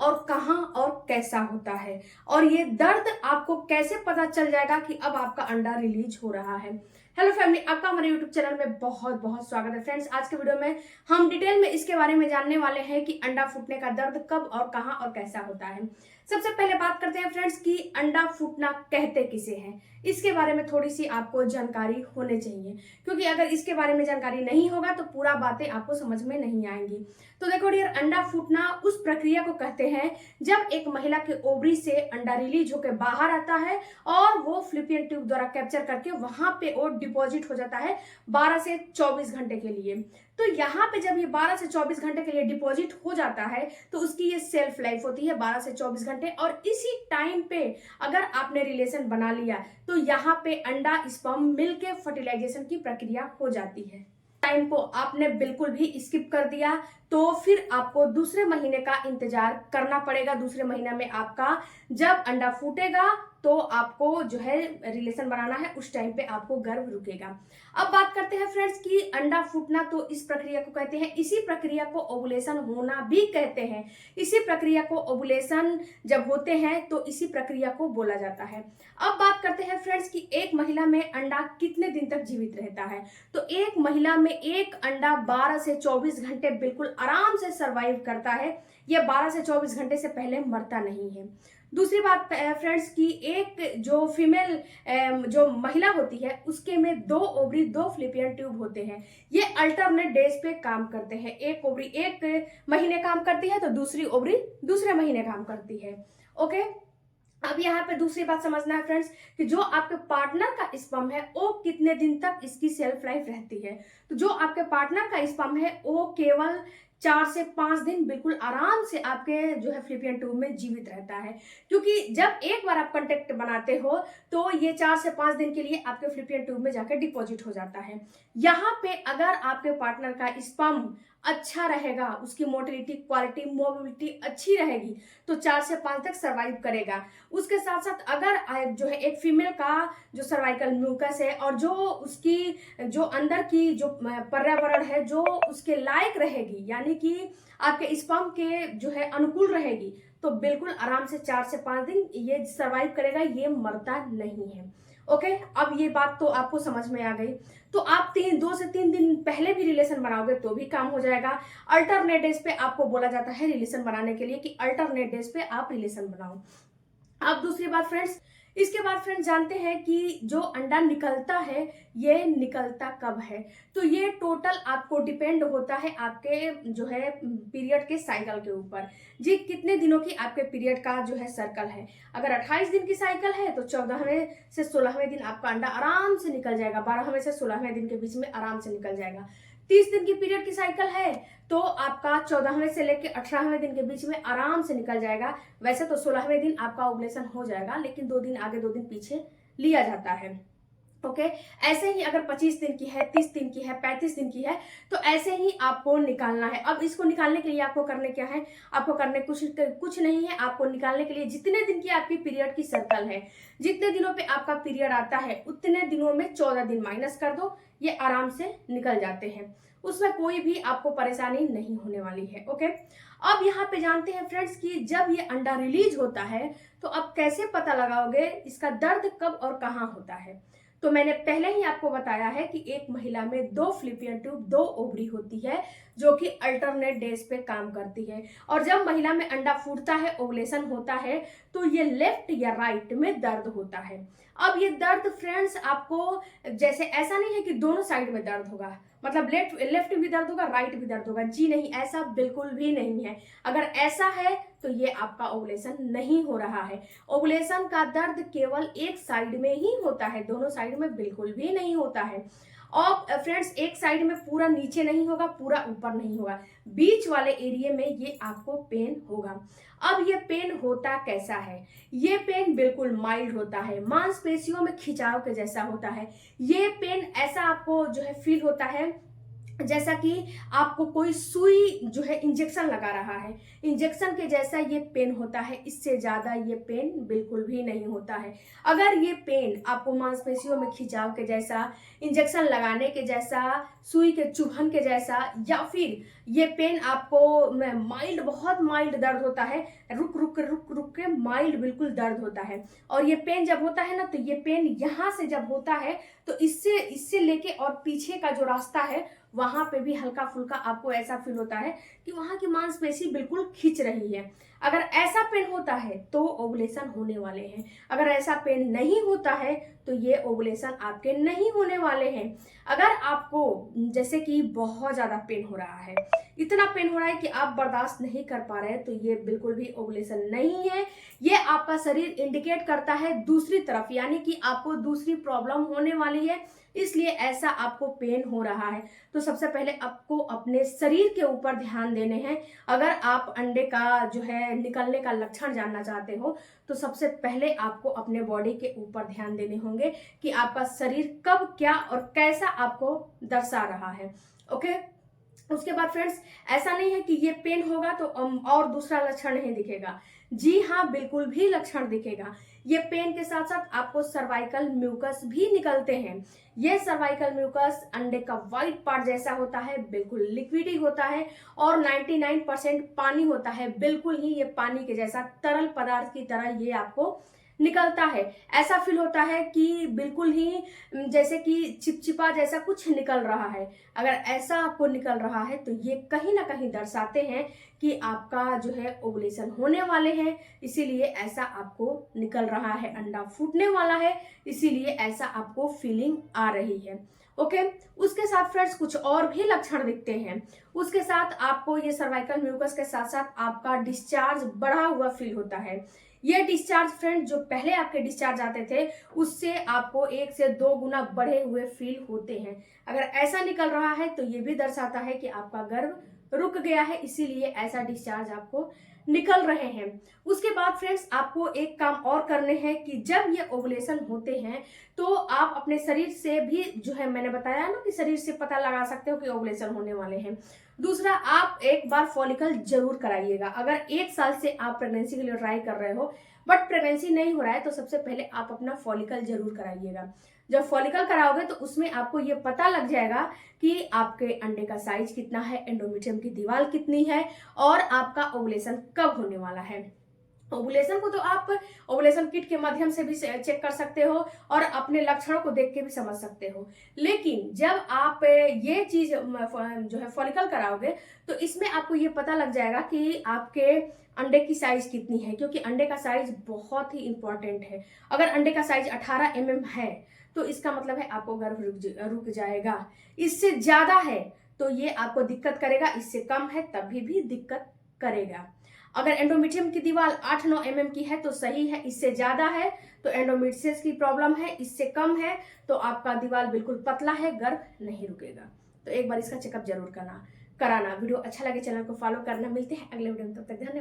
और कहाँ और कैसा होता है, और ये दर्द आपको कैसे पता चल जाएगा कि अब आपका अंडा रिलीज हो रहा है। हेलो फैमिली, आपका हमारे यूट्यूब चैनल में बहुत बहुत स्वागत है। फ्रेंड्स, आज के वीडियो में हम डिटेल में इसके बारे में जानने वाले हैं कि अंडा फूटने का दर्द कब और कहाँ और कैसा होता है। सबसे पहले बात करते हैं फ्रेंड्स कि अंडा फूटना कहते किसे हैं। इसके बारे में थोड़ी सी आपको जानकारी होनी चाहिए, क्योंकि अगर इसके बारे में जानकारी नहीं होगा तो पूरा बातें आपको समझ में नहीं आएंगी। तो देखो डियर, अंडा फूटना उस प्रक्रिया को कहते हैं जब एक महिला के ओवरी से अंडा रिलीज होकर बाहर आता है और वो फ्लिपियन ट्यूब द्वारा कैप्चर करके वहां पे वो डिपॉजिट हो जाता है 12 से 24 घंटे के लिए। तो यहाँ पे जब ये 12 से 24 घंटे के लिए डिपॉजिट हो जाता है तो उसकी ये सेल्फ लाइफ होती है 12 से 24 घंटे, और इसी टाइम पे अगर आपने रिलेशन बना लिया तो यहाँ पे अंडा स्पर्म मिलके फर्टिलाइजेशन की प्रक्रिया हो जाती है। टाइम को आपने बिल्कुल भी स्किप कर दिया तो फिर आपको दूसरे महीने का इंतजार करना पड़ेगा। दूसरे महीने में आपका जब अंडा फूटेगा तो आपको जो है रिलेशन बनाना है, उस टाइम पे आपको गर्भ रुकेगा। अब बात करते हैं फ्रेंड्स कि अंडा फूटना तो इस प्रक्रिया को कहते हैं, इसी प्रक्रिया को ओवुलेशन होना भी कहते हैं। इसी प्रक्रिया को ओवुलेशन जब होते हैं तो इसी प्रक्रिया को बोला जाता है। अब बात करते हैं फ्रेंड्स कि एक महिला में अंडा कितने दिन तक जीवित रहता है। तो एक महिला में एक अंडा 12 से 24 घंटे बिल्कुल आराम से सरवाइव करता है। यह 12 से 24 घंटे से पहले मरता नहीं है। दूसरी बात फ्रेंड्स कि एक जो फीमेल जो महिला होती है उसके में 2 ओवरी 2 फ्लिपियन ट्यूब होते हैं। ये अल्टरनेट डेज पे काम करते हैं। एक ओवरी एक महीने काम करती है तो दूसरी ओवरी दूसरे महीने काम करती है। ओके, अब यहाँ पे दूसरी बात समझना है फ्रेंड्स कि जो आपके पार्टनर का स्पर्म है वो कितने दिन तक इसकी सेल्फ लाइफ रहती है। तो जो आपके पार्टनर का स्पर्म है वो केवल 4 से 5 दिन बिल्कुल आराम से आपके जो है फ्लिपियन ट्यूब में जीवित रहता है, क्योंकि जब एक बार आप कांटेक्ट बनाते हो तो ये 4 से 5 दिन के लिए आपके फ्लिपियन ट्यूब में जाकर डिपॉजिट हो जाता है। यहाँ पे अगर आपके पार्टनर का स्पर्म अच्छा रहेगा, उसकी मोटिलिटी क्वालिटी मोबिलिटी अच्छी रहेगी तो 4 से 5 तक सर्वाइव करेगा। उसके साथ साथ अगर जो है एक फीमेल का जो सर्वाइकल म्यूकस है और जो उसकी जो अंदर की जो पर्यावरण है जो उसके लायक रहेगी, यानी कि आपके स्पर्म के जो है अनुकूल रहेगी, तो बिल्कुल आराम से 4 से 5 दिन ये सर्वाइव करेगा, ये मरता नहीं है। ओके, अब ये बात तो आपको समझ में आ गई। तो आप 2 से 3 दिन पहले भी रिलेशन बनाओगे तो भी काम हो जाएगा। अल्टरनेट डेज पे आपको बोला जाता है रिलेशन बनाने के लिए कि अल्टरनेट डेज पे आप रिलेशन बनाओ। अब दूसरी बात फ्रेंड्स, इसके बाद फ्रेंड्स जानते हैं कि जो अंडा निकलता है ये निकलता कब है। तो ये टोटल आपको डिपेंड होता है आपके जो है पीरियड के साइकिल के ऊपर, जी कितने दिनों की आपके पीरियड का जो है सर्कल है। अगर 28 दिन की साइकिल है तो 14वें से 16वें दिन आपका अंडा आराम से निकल जाएगा, 12वें से 16वें दिन के बीच में आराम से निकल जाएगा। 30 दिन की पीरियड की साइकिल है तो आपका 14वें से लेकर 18वें दिन के बीच में आराम से निकल जाएगा। वैसे तो 16वें दिन आपका ओवुलेशन हो जाएगा, लेकिन 2 दिन आगे 2 दिन पीछे लिया जाता है। ओके, ऐसे ही अगर 25 दिन की है, 30 दिन की है, 35 दिन की है तो ऐसे ही आपको निकालना है। अब इसको निकालने के लिए आपको करने क्या है, आपको करने कुछ नहीं है। आपको निकालने के लिए जितने दिन की आपकी पीरियड की सर्कल है, जितने दिनों पे आपका पीरियड आता है उतने दिनों में 14 दिन माइनस कर दो, ये आराम से निकल जाते हैं। उसमें कोई भी आपको परेशानी नहीं होने वाली है। ओके, अब यहाँ पे जानते हैं फ्रेंड्स कि जब ये अंडा रिलीज होता है तो अब कैसे पता लगाओगे इसका दर्द कब और कहाँ होता है। तो मैंने पहले ही आपको बताया है कि एक महिला में 2 फ्लिपियन ट्यूब 2 ओवरी होती है जो कि अल्टरनेट डेज पे काम करती है, और जब महिला में अंडा फूटता है ओवुलेशन होता है तो ये लेफ्ट या राइट में दर्द होता है। अब ये दर्द फ्रेंड्स आपको जैसे ऐसा नहीं है कि दोनों साइड में दर्द होगा, मतलब लेफ्ट भी दर्द होगा राइट भी दर्द होगा, जी नहीं, ऐसा बिल्कुल भी नहीं है। अगर ऐसा है तो ये आपका ओवुलेशन नहीं हो रहा है। ओवुलेशन का दर्द केवल एक साइड में ही होता है, दोनों साइड में बिल्कुल भी नहीं होता है। और फ्रेंड्स एक साइड में पूरा नीचे नहीं होगा, पूरा ऊपर नहीं होगा, बीच वाले एरिया में ये आपको पेन होगा। अब ये पेन होता कैसा है, ये पेन बिल्कुल माइल्ड होता है, मांसपेशियों में खिंचाव के जैसा होता है। ये पेन ऐसा आपको जो है फील होता है जैसा कि आपको कोई सुई जो है इंजेक्शन लगा रहा है, इंजेक्शन के जैसा ये पेन होता है, इससे ज़्यादा ये पेन बिल्कुल भी नहीं होता है। अगर ये पेन आपको मांसपेशियों में खिंचाव के जैसा, इंजेक्शन लगाने के जैसा, सुई के चुभन के जैसा, या फिर ये पेन आपको माइल्ड, बहुत माइल्ड दर्द होता है, रुक रुक रुक रुक के माइल्ड बिल्कुल दर्द होता है, और ये पेन जब होता है ना, तो ये पेन यहाँ से जब होता है तो इससे इससे लेके और पीछे का जो रास्ता है वहां पे भी हल्का फुल्का आपको ऐसा फील होता है कि वहां की मांसपेशी बिल्कुल खिंच रही है। अगर ऐसा पेन होता है तो ओवुलेशन होने वाले हैं। अगर ऐसा पेन नहीं होता है तो ये ओवुलेशन आपके नहीं होने वाले हैं। अगर आपको जैसे कि बहुत ज्यादा पेन हो रहा है, इतना पेन हो रहा है कि आप बर्दाश्त नहीं कर पा रहे हैं, तो ये बिल्कुल भी ओवुलेशन नहीं है। ये आपका शरीर इंडिकेट करता है दूसरी तरफ, यानी कि आपको दूसरी प्रॉब्लम होने वाली है, इसलिए ऐसा आपको पेन हो रहा है। तो सबसे पहले आपको अपने शरीर के ऊपर ध्यान देने हैं। अगर आप अंडे का जो है निकलने का लक्षण जानना चाहते हो तो सबसे पहले आपको अपने बॉडी के ऊपर ध्यान देने होंगे कि आपका शरीर कब, क्या और कैसा आपको दर्शा रहा है। ओके, उसके बाद फ्रेंड्स, ऐसा नहीं है कि ये पेन होगा तो और दूसरा लक्षण नहीं दिखेगा। जी हाँ, बिल्कुल भी लक्षण दिखेगा। ये पेन के साथ साथ आपको सर्वाइकल म्यूकस भी निकलते हैं। ये सर्वाइकल म्यूकस अंडे का व्हाइट पार्ट जैसा होता है, बिल्कुल लिक्विडी होता है और 99% पानी होता है, बिल्कुल ही ये पानी के जैसा तरल पदार्थ की तरह ये आपको निकलता है। ऐसा फील होता है कि बिल्कुल ही जैसे कि चिपचिपा जैसा कुछ निकल रहा है। अगर ऐसा आपको निकल रहा है तो ये कहीं ना कहीं दर्शाते हैं कि आपका जो है ओवुलेशन होने वाले हैं, इसीलिए ऐसा आपको निकल रहा है। अंडा फूटने वाला है, इसीलिए ऐसा आपको फीलिंग आ रही है। ओके, उसके साथ फ्रेंड्स कुछ और भी लक्षण दिखते हैं। उसके साथ आपको ये सर्वाइकल म्यूकस के साथ साथ आपका डिस्चार्ज बढ़ा हुआ फील होता है। ये डिस्चार्ज फ्रेंड जो पहले आपके डिस्चार्ज आते थे उससे आपको 1 से 2 गुना बढ़े हुए फील होते हैं। अगर ऐसा निकल रहा है तो ये भी दर्शाता है कि आपका गर्भ रुक गया है, इसीलिए ऐसा डिस्चार्ज आपको निकल रहे हैं। उसके बाद फ्रेंड्स आपको एक काम और करने हैं कि जब ये ओवुलेशन होते हैं तो आप अपने शरीर से भी जो है, मैंने बताया ना कि शरीर से पता लगा सकते हो कि ओवुलेशन होने वाले हैं। दूसरा, आप एक बार फॉलिकल जरूर कराइएगा। अगर 1 साल से आप प्रेगनेंसी के लिए ट्राई कर रहे हो बट प्रेगनेंसी नहीं हो रहा है तो सबसे पहले आप अपना फॉलिकल जरूर कराइएगा। जब फॉलिकल कराओगे तो उसमें आपको ये पता लग जाएगा कि आपके अंडे का साइज कितना है, एंडोमेट्रियम की दीवार कितनी है और आपका ओवुलेशन कब होने वाला है। ओवुलेशन को तो आप ओवुलेशन किट के माध्यम से भी चेक कर सकते हो और अपने लक्षणों को देख के भी समझ सकते हो, लेकिन जब आप ये चीज जो है फॉलिकल कराओगे तो इसमें आपको ये पता लग जाएगा कि आपके अंडे की साइज कितनी है, क्योंकि अंडे का साइज बहुत ही इंपॉर्टेंट है। अगर अंडे का साइज 18 mm है तो इसका मतलब है आपको गर्भ रुक जाएगा। इससे ज्यादा है तो ये आपको दिक्कत करेगा, इससे कम है तभी भी दिक्कत करेगा। अगर एंडोमेट्रियम की दीवार 8-9 mm की है तो सही है, इससे ज्यादा है तो एंडोमेट्रियस की प्रॉब्लम है, इससे कम है तो आपका दीवार बिल्कुल पतला है, गर्भ नहीं रुकेगा। तो एक बार इसका चेकअप जरूर कराना। वीडियो अच्छा लगे चैनल को फॉलो करना। मिलते हैं अगले वीडियो में, तब तक धन्यवाद।